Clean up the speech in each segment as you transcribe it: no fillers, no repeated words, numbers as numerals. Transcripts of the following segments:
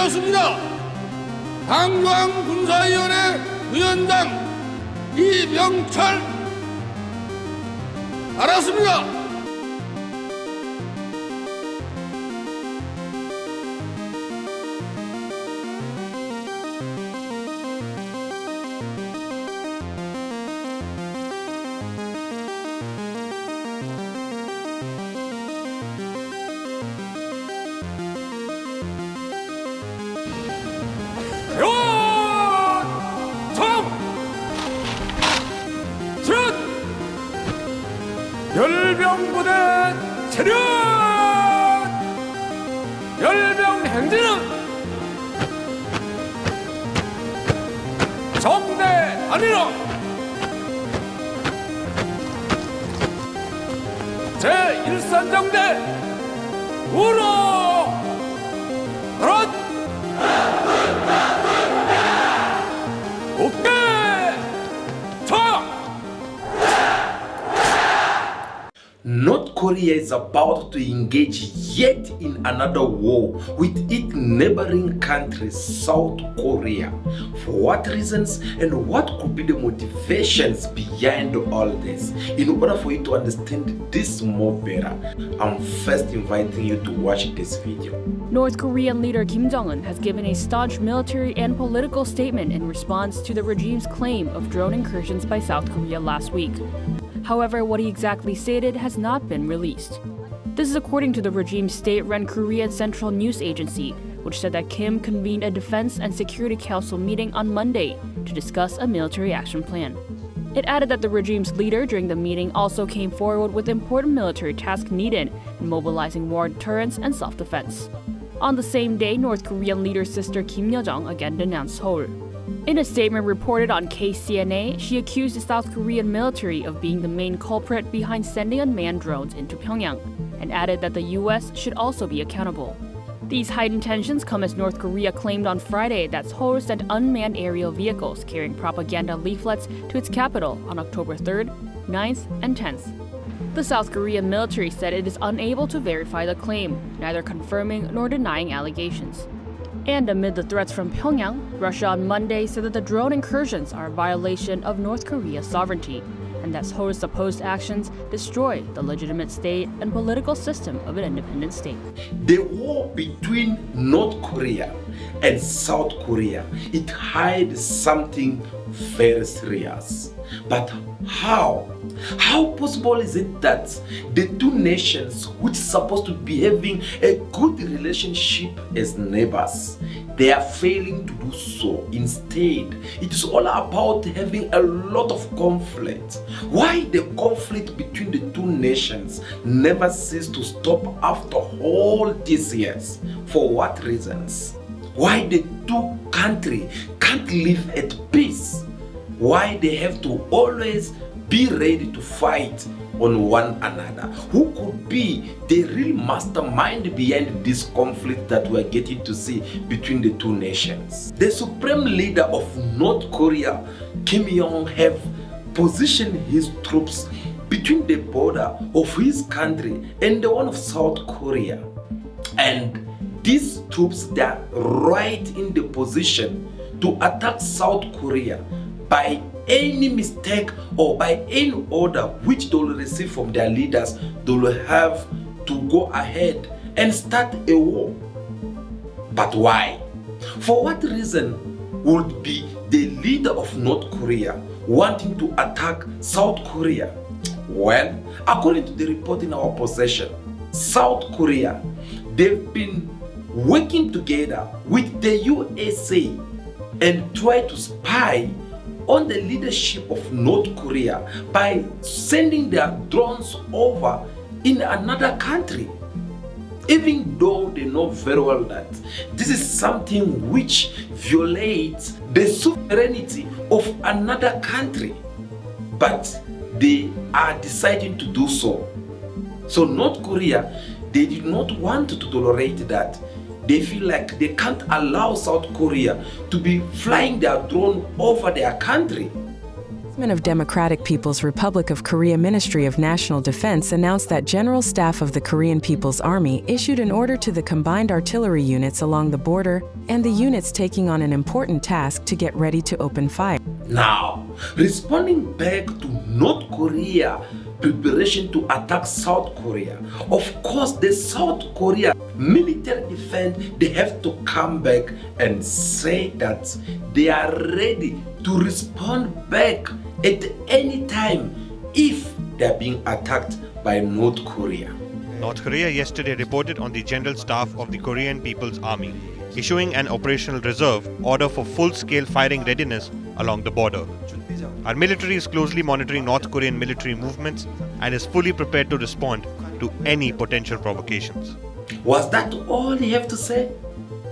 알렸습니다. 한국군사위원회 위원장 이병철 알았습니다. 열병부대 체력! 열병 행진은 정대 아니라 제1산정대 우로 그런 오케이 차! North Korea is about to engage yet in another war with its neighboring country, South Korea. For what reasons and what could be the motivations behind all this? In order for you to understand this more better, I'm first inviting you to watch this video. North Korean leader Kim Jong-un has given a staunch military and political statement in response to the regime's claim of drone incursions by South Korea last week. However, what he exactly stated has not been released. This is according to the regime's state-run Korean Central News Agency, which said that Kim convened a Defense and Security Council meeting on Monday to discuss a military action plan. It added that the regime's leader during the meeting also came forward with important military tasks needed in mobilizing war deterrence and self-defense. On the same day, North Korean leader's sister Kim Yo-jong again denounced Seoul. In a statement reported on KCNA, she accused the South Korean military of being the main culprit behind sending unmanned drones into Pyongyang, and added that the US should also be accountable. These heightened tensions come as North Korea claimed on Friday that Seoul sent unmanned aerial vehicles carrying propaganda leaflets to its capital on October 3rd, 9th, and 10th. The South Korean military said it is unable to verify the claim, neither confirming nor denying allegations. And amid the threats from Pyongyang, Russia on Monday said that the drone incursions are a violation of North Korea's sovereignty, and that Seoul's supposed actions destroy the legitimate state and political system of an independent state. The war between North Korea and South Korea, it hides something very serious. But how? How possible is it that the two nations, which are supposed to be having a good relationship as neighbors, they are failing to do so? Instead, it is all about having a lot of conflict. Why the conflict between the two nations never ceases to stop after all these years? For what reasons? Why the two countries can't live at peace? Why they have to always be ready to fight on one another? Who could be the real mastermind behind this conflict that we are getting to see between the two nations? The supreme leader of North Korea, Kim Jong-un, have positioned his troops between the border of his country and the one of South Korea. And these troops, they are right in the position to attack South Korea by any mistake or by any order which they will receive from their leaders. They will have to go ahead and start a war. But why? For what reason would be the leader of North Korea wanting to attack South Korea? Well, according to the report in our possession, South Korea, they've been working together with the USA and try to spy on the leadership of North Korea by sending their drones over in another country, even though they know very well that this is something which violates the sovereignty of another country, but they are deciding to do so. So North Korea, they did not want to tolerate that. They feel like they can't allow South Korea to be flying their drone over their country. of Democratic People's Republic of Korea Ministry of National Defense announced that General Staff of the Korean People's Army issued an order to the combined artillery units along the border and the units taking on an important task to get ready to open fire. Now, responding back to North Korea preparation to attack South Korea, of course the South Korea military defense, they have to come back and say that they are ready to respond back at any time if they are being attacked by North Korea. North Korea yesterday reported on the General Staff of the Korean People's Army, issuing an operational reserve order for full-scale firing readiness along the border. Our military is closely monitoring North Korean military movements and is fully prepared to respond to any potential provocations. Was that all you have to say?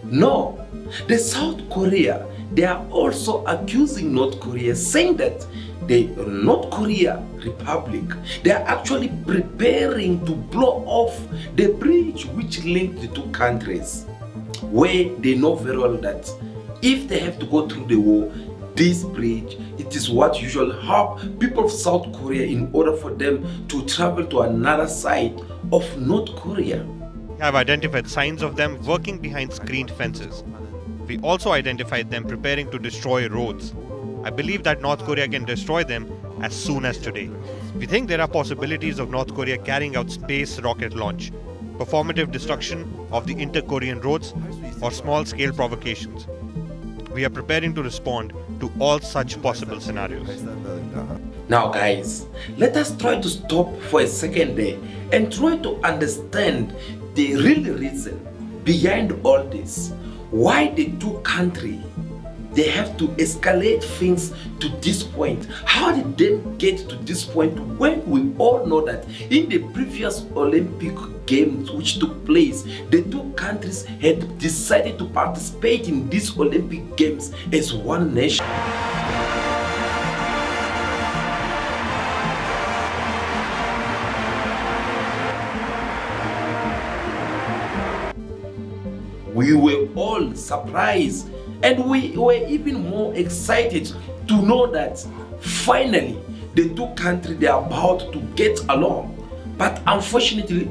No. The South Korea, they are also accusing North Korea, saying that the North Korea Republic, they are actually preparing to blow off the bridge which linked the two countries, where they know very well that if they have to go through the war, this bridge, it is what usually help people of South Korea in order for them to travel to another side of North Korea. We have identified signs of them working behind screened fences. We also identified them preparing to destroy roads. I believe that North Korea can destroy them as soon as today. We think there are possibilities of North Korea carrying out space rocket launch, performative destruction of the inter-Korean roads, or small-scale provocations. We are preparing to respond to all such possible scenarios. Now guys, let us try to stop for a second there and try to understand the real reason behind all this. Why the two countries, they have to escalate things to this point. How did they get to this point when we all know that in the previous Olympic Games which took place, the two countries had decided to participate in these Olympic Games as one nation? We were all surprised and we were even more excited to know that finally the two countries, they are about to get along. But unfortunately,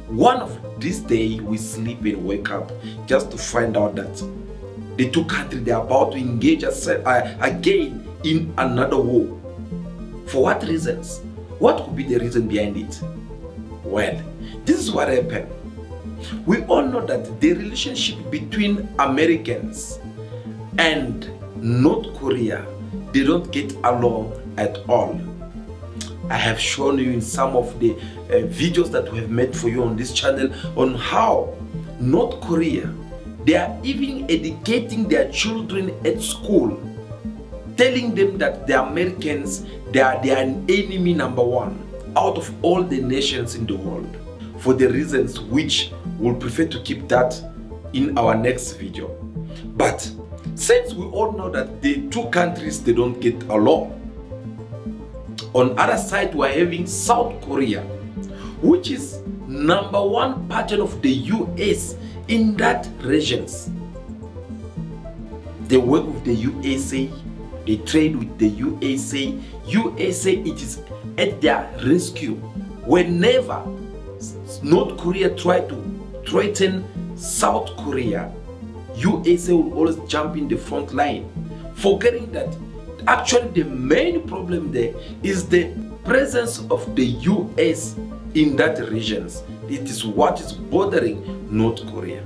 one of these days we sleep and wake up just to find out that the two countries, they are about to engage again in another war. For what reasons? What could be the reason behind it? Well, this is what happened. We all know that the relationship between Americans and North Korea, they don't get along at all. I have shown you in some of the videos that we have made for you on this channel on how North Korea, they are even educating their children at school, telling them that the Americans, they are an enemy number one out of all the nations in the world, for the reasons which we'll prefer to keep that in our next video. But since we all know that the two countries, they don't get along, on other side we're having South Korea, which is number one partner of the US in that regions. They work with the USA, they trade with the USA. USA, it is at their rescue. Whenever North Korea try to threaten South Korea, USA will always jump in the front line, forgetting that actually the main problem there is the presence of the US in that regions. It is what is bothering North Korea.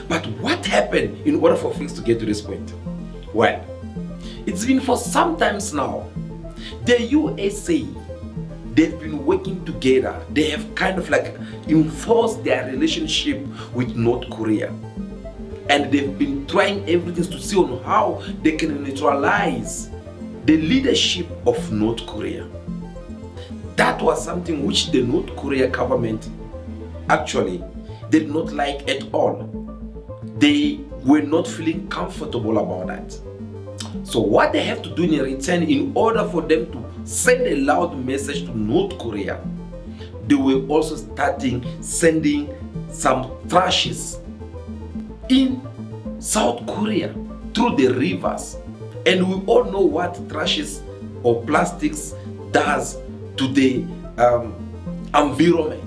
But what happened in order for things to get to this point? Well, it's been for some times now. The USA, they've been working together. They have kind of like enforced their relationship with North Korea. And they've been trying everything to see on how they can neutralize the leadership of North Korea. That was something which the North Korea government actually did not like at all. They were not feeling comfortable about that. So what they have to do in return, in order for them to send a loud message to North Korea, they were also starting sending some trashes in South Korea through the rivers. And we all know what trashes or plastics does to the environment.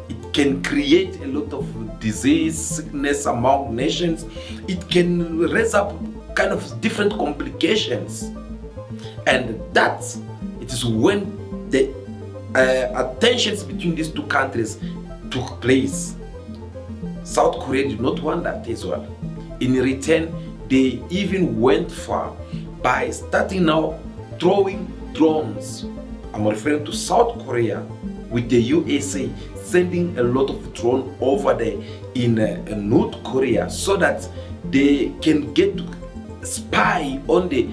It can create a lot of disease, sickness among nations. It can raise up kind of different complications. And it is when the tensions between these two countries took place. South Korea did not want that as well. In return, they even went far by starting now throwing drones. I'm referring to South Korea with the USA sending a lot of drones over there in North Korea so that they can get to spy on the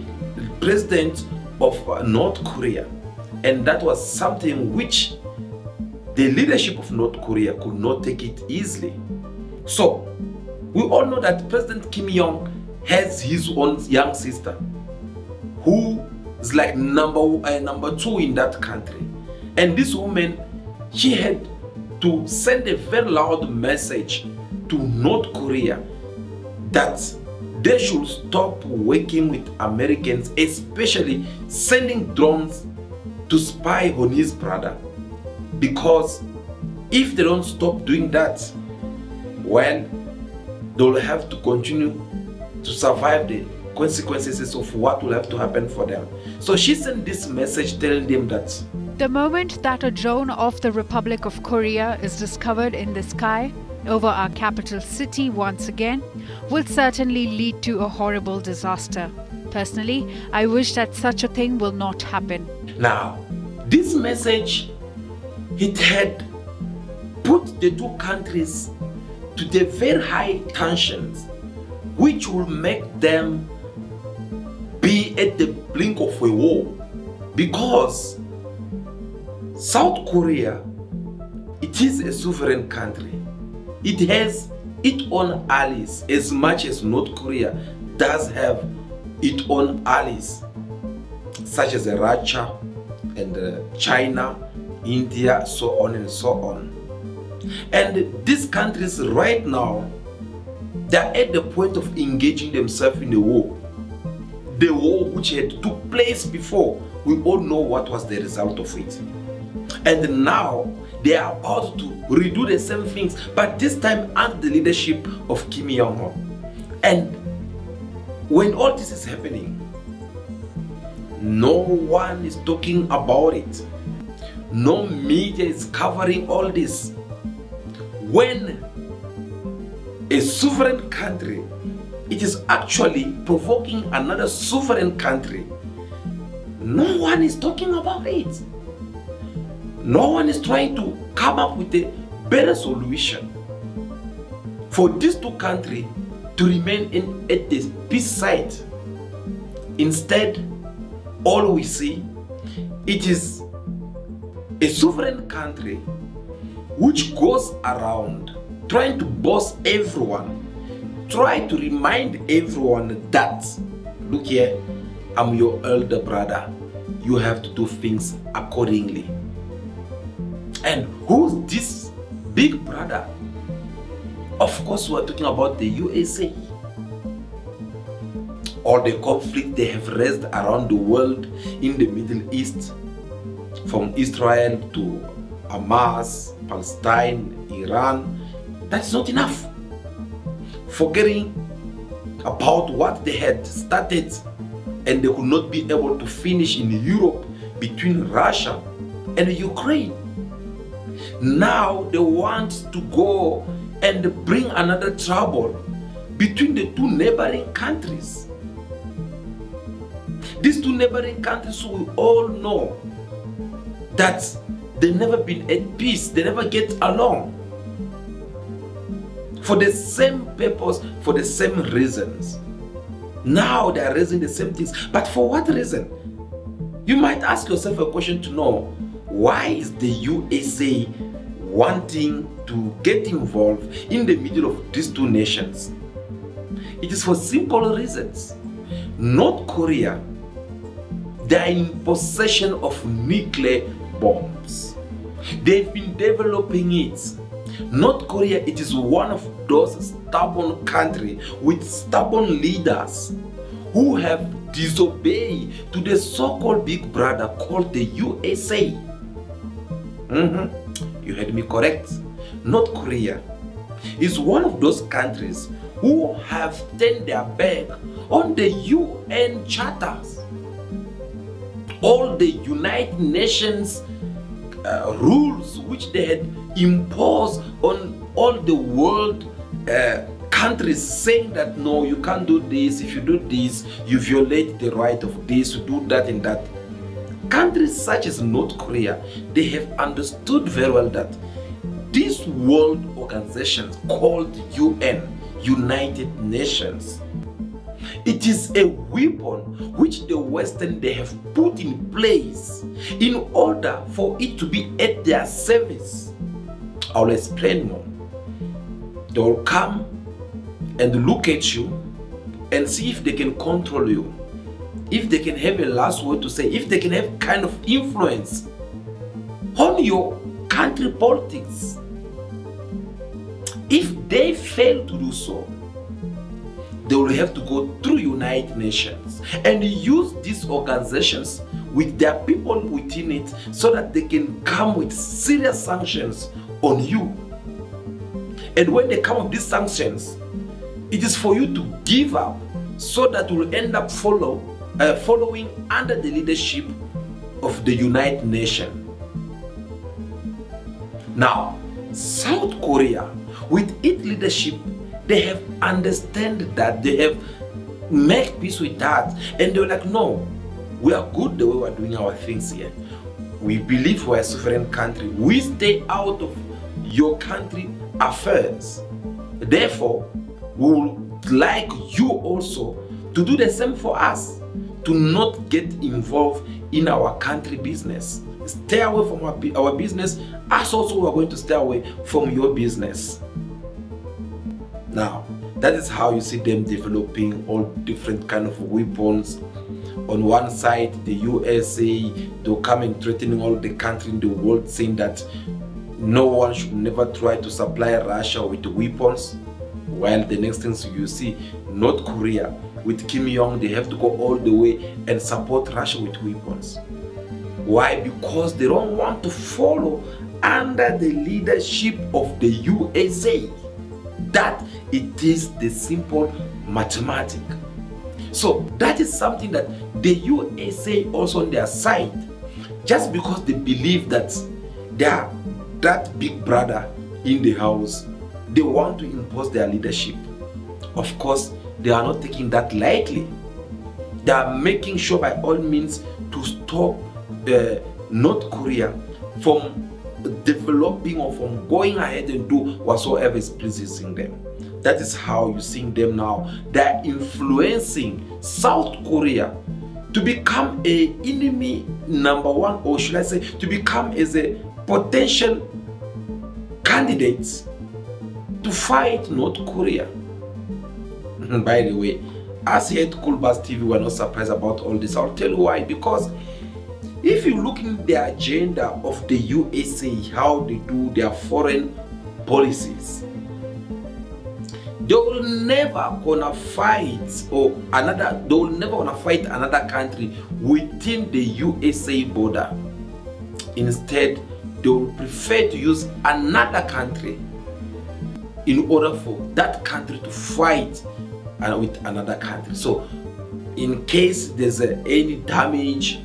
president of North Korea. And that was something which the leadership of North Korea could not take it easily. So we all know that President Kim Jong-un has his own young sister who is like number two in that country. And this woman, she had to send a very loud message to North Korea that they should stop working with Americans, especially sending drones to spy on his brother. Because if they don't stop doing that, well, they'll have to continue to survive the consequences of what will have to happen for them. So she sent this message telling them that the moment that a drone of the Republic of Korea is discovered in the sky over our capital city once again will certainly lead to a horrible disaster. Personally, I wish that such a thing will not happen. now, this message, it had put the two countries to the very high tensions, which will make them be at the brink of a war. Because South Korea, it is a sovereign country. It has its own allies as much as North Korea does have its own allies, such as Russia and China, India, so on and so on. And these countries right now, they are at the point of engaging themselves in a war. The war which had took place before, we all know what was the result of it. And now they are about to redo the same things, but this time under the leadership of Kim Jong-un. And when all this is happening, no one is talking about it. No media is covering all this. When a sovereign country, it is actually provoking another sovereign country, no one is talking about it. No one is trying to come up with a better solution for these two countries to remain at the peace side. Instead, all we see, it is a sovereign country which goes around trying to boss everyone, try to remind everyone that, look here, I'm your elder brother, you have to do things accordingly. And who's this big brother? Of course, we're talking about the USA. All the conflict they have raised around the world in the Middle East, from Israel to Hamas, Palestine, Iran, that's not enough. Forgetting about what they had started and they could not be able to finish in Europe between Russia and Ukraine. Now they want to go and bring another trouble between the two neighboring countries. These two neighboring countries, we all know that they've never been at peace, they never get along. For the same purpose, for the same reasons. Now they are raising the same things, but for what reason? You might ask yourself a question to know, why is the USA wanting to get involved in the middle of these two nations? It is for simple reasons. North Korea, they are in possession of nuclear bombs. They've been developing it. North Korea, it is one of those stubborn countries with stubborn leaders who have disobey to the so-called big brother called the USA. You heard me correct. North Korea is one of those countries who have turned their back on the UN charters, all the United Nations rules which they had imposed on all the world countries, saying that no, you can't do this. If you do this, you violate the right of this, to do that and that. Countries such as North Korea, they have understood very well that these world organizations called UN, United Nations, it is a weapon which the Western they have put in place in order for it to be at their service. I'll explain more. They will come and look at you and see if they can control you, if they can have a last word to say, if they can have kind of influence on your country politics. If they fail to do so, they will have to go through United Nations and use these organizations with their people within it so that they can come with serious sanctions on you. And when they come with these sanctions, it is for you to give up so that you will end up following under the leadership of the United Nations. Now, South Korea, with its leadership, they have understand that, they have make peace with that, and they're like, no, we are good the way we're doing our things here. We believe we're a sovereign country. We stay out of your country affairs. Therefore, we would like you also to do the same for us, to not get involved in our country business. Stay away from our business, as also we are going to stay away from your business. Now, that is how you see them developing all different kind of weapons. On one side, the USA, they'll come and threatening all the countries in the world, saying that no one should never try to supply Russia with weapons. While the next things you see, North Korea, with Kim Jong-un, they have to go all the way and support Russia with weapons. Why? Because they don't want to follow under the leadership of the USA. That it is the simple mathematics. So that is something that the USA also on their side, just because they believe that they are that big brother in the house, they want to impose their leadership. Of course, they are not taking that lightly. They are making sure by all means to stop North Korea from developing or from going ahead and do whatsoever is pleasing them. That is how you see them now. They are influencing South Korea to become a enemy number one, or should I say, to become as a potential candidate to fight North Korea. By the way, as here at Coolbus TV, we're not surprised about all this. I'll tell you why. Because if you look in the agenda of the USA, how they do their foreign policies, they will never gonna fight another country within the USA border. Instead, they will prefer to use another country in order for that country to fight with another country. So in case there's any damage,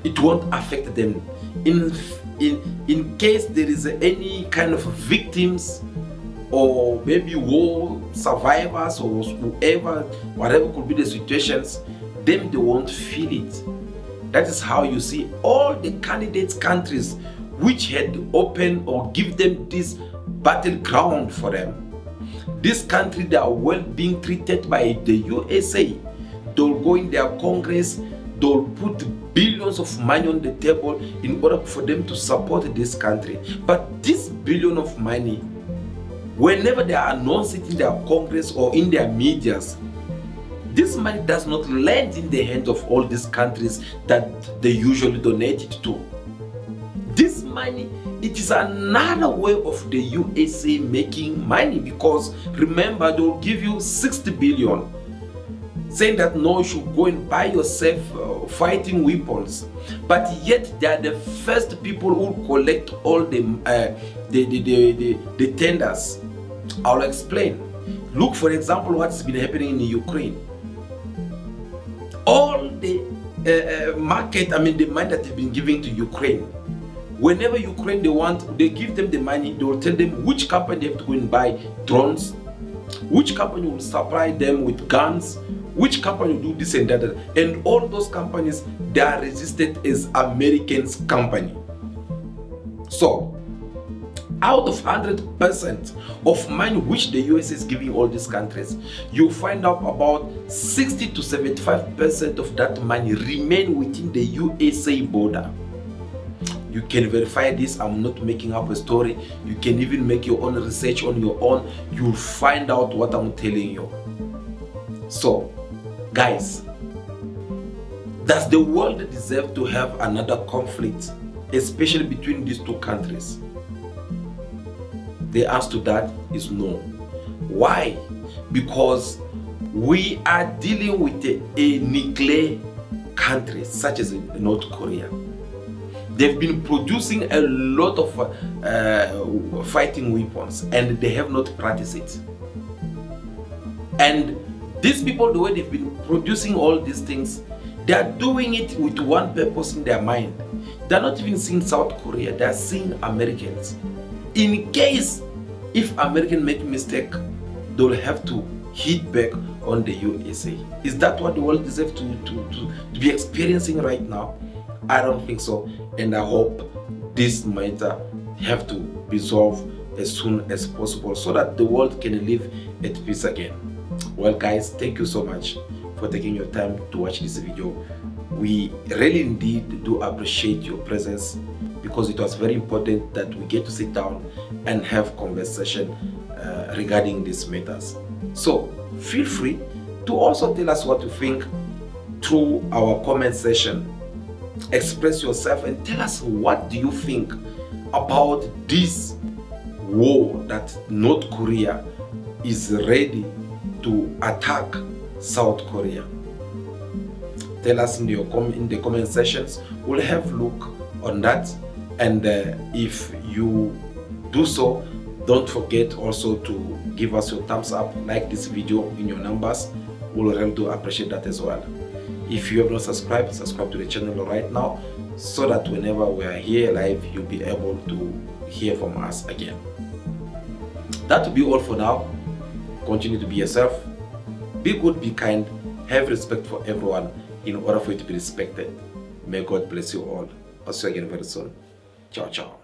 it won't affect them. In case there is any kind of victims, or maybe war survivors, or whatever could be the situations, then they won't feel it. That is how you see all the candidate countries which had opened or give them this battleground for them. This country, they are well being treated by the USA. They'll go in their Congress, they'll put billions of money on the table in order for them to support this country. But this billion of money, whenever they are announced in their Congress or in their medias, this money does not land in the hands of all these countries that they usually donate it to. This money, it is another way of the USA making money, because remember, they will give you 60 billion. saying that no, you should go and buy yourself fighting weapons, but yet they are the first people who collect all the tenders. I'll explain. Look, for example, what's been happening in Ukraine. All the the money that they've been giving to Ukraine. Whenever Ukraine they give them the money, they will tell them which company they have to go and buy drones, which company will supply them with guns, which company will do this and that. And all those companies, they are registered as Americans' company. So, out of 100% of money which the US is giving all these countries, you find out about 60 to 75% of that money remain within the USA border. You can verify this. I'm not making up a story. You can even make your own research on your own. You'll find out what I'm telling you. So, guys, does the world deserve to have another conflict, especially between these two countries? The answer to that is no. Why? Because we are dealing with a nuclear country such as North Korea. They've been producing a lot of fighting weapons and they have not practiced it. And these people, the way they've been producing all these things, they are doing it with one purpose in their mind. They're not even seeing South Korea, they're seeing Americans. In case if Americans make a mistake, they will have to hit back on the USA. Is that what the world deserves to be experiencing right now? I don't think so, and I hope this matter have to be solved as soon as possible so that the world can live at peace again. Well guys, thank you so much for taking your time to watch this video. We really indeed do appreciate your presence, because it was very important that we get to sit down and have conversation regarding these matters. So feel free to also tell us what you think through our comment section. Express yourself and tell us what do you think about this war that North Korea is ready to attack South Korea. Tell us in the comment sections. We'll have a look on that, and if you do so, don't forget also to give us your thumbs up, like this video in your numbers. We'll really do appreciate that as well. If you have not subscribed, subscribe to the channel right now, so that whenever we are here live, you'll be able to hear from us again. That will be all for now. Continue to be yourself, be good, be kind, have respect for everyone in order for you to be respected. May God bless you all. I'll see you again very soon. Ciao, ciao.